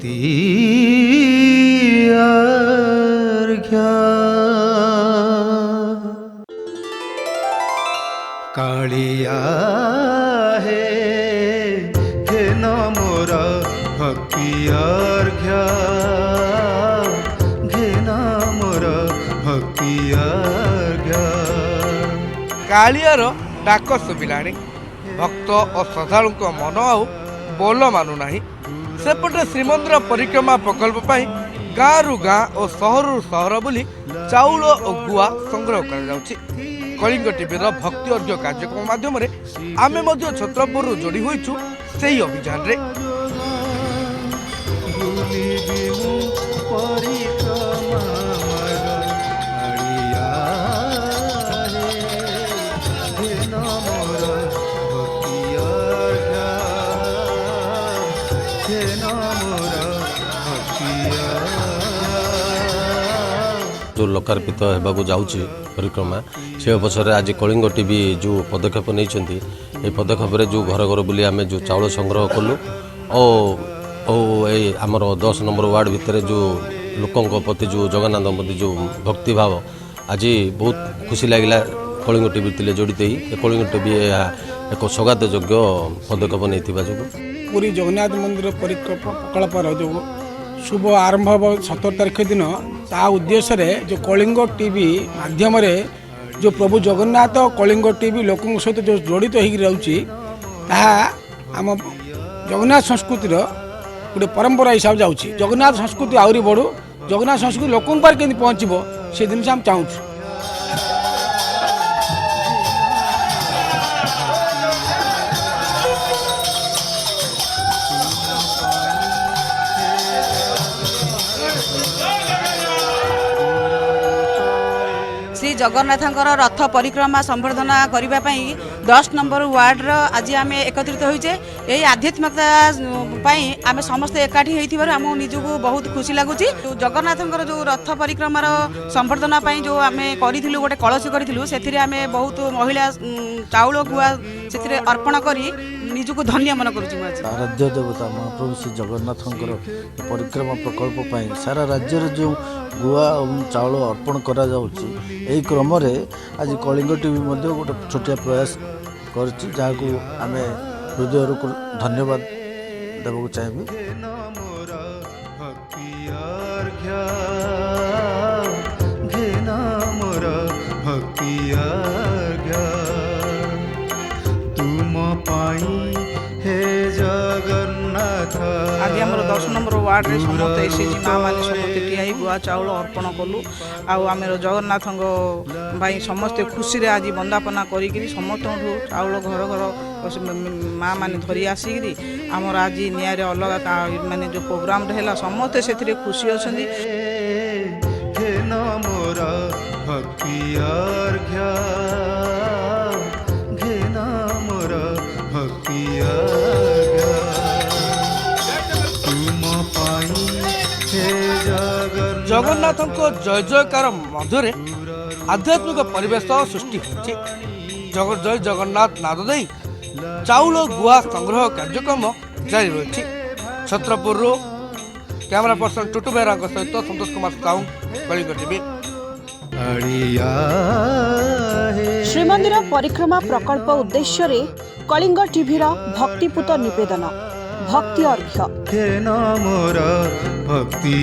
भक्ति अर्घ्य कालिया हे घेन मोर भक्ति अर्घ्य घेन मोर भक्ति अर्घ्य कालियार डाक शुभिलाणी भक्त और श्रद्धालु मन आउ बोल मानुना सेपटे श्रीमंदिर परिक्रमा प्रकल्प गाँ रु गाँ और सहर सहर बुली चाउल और गुआ संग्रह कर कलिंग टीवी भक्ति अर्घ्य कार्यक्रम माध्यम आमे मध्य छत्रपुर जोड़ी होइछु सेही अभियान रे। जो लोकार्पित होगा जाऊँगी परिक्रमा से अवसर आज कलिंग टीवी जो पदक्षेप नहीं पदक्षेप जो घर घर बुली आम जो चाउल संग्रह कलु और आमर 10 नंबर वार्ड भितर जो लोकों प्रति जो जगन्नाथ प्रति जो भक्ति भाव आज बहुत खुशी लगिला कलिंग टीवी थे जड़ित ही कलिंग टीवी एक सौगात योग्य पदक्षेप नहीं जो पूरी जगन्नाथ मंदिर परिक्रमा प्रकल्पर जो शुभ आरंभ हम 17 तारीख दिन ता उद्देश्य रे जो कलिंग टीवी माध्यम जो प्रभु जगन्नाथ कलिंग टीवी लोकों सहित जो जड़ित हो आम जगन्नाथ संस्कृतिर गोटे परंपरा हिसाब जाऊँगी जगन्नाथ संस्कृति आहरी बढ़ू जगन्नाथ संस्कृति लोकों पर केमती पहुँचब से जिन आम चाहूँ। श्री जगन्नाथंकर रथ परिक्रमा संवर्धना करने 10 नंबर वार्ड आज आम एकत्रित होइचे यही आध्यात्मिकता आम समस्त एकाठी होइथिबार आम निजको बहुत खुशी लगुच। जगन्नाथंकर जो रथ परिक्रमार संवर्धना जो आम करूँ गोटे कलश करूँ से बहुत महिला चाउल गुआ से अर्पण करी निजको धन्य मन करुँ। आराध्य देवता महाप्रभु श्री जगन्नाथंकर परिक्रमा प्रकल्प सारा राज्य जो गुआ और चाउल अर्पण करा जाउची एही क्रम रे आज कलिंग टीवी गोटे छोटिया प्रयास करछि जाको आमे हृदय धन्यवाद देबो चाहिए। आज आम 10 नंबर वार्ड रे समस्त एसएचजी माँ मैंने समस्त ठिया गुआ चाउल अर्पण कलु आम जगन्नाथ भाई समस्ते खुशी रे आज बंदापना करी समस्त चाउल घर घर माँ मैंने धरी आसिक आमर आज निआरे अलग माने जो प्रोग्राम है समस्ते से खुशी अच्छा। जगन्नाथ जय जयकार मध्य आध्यात्मिक परिवेश सृष्टि होती जय जगन्नाथ नाद दे चाउल गुआ संग्रह कार्यक्रम जारी रही। छत्रपुर कैमरा पर्सन टुटु बेहरा सहित संतोष कुमार साहू कलिंग टीवी। श्रीमंदिर परिक्रमा प्रकल्प उद्देश्य रे कलिंग टीवी भक्तिपूत निवेदन भक्ति अर्घ्य भक्ति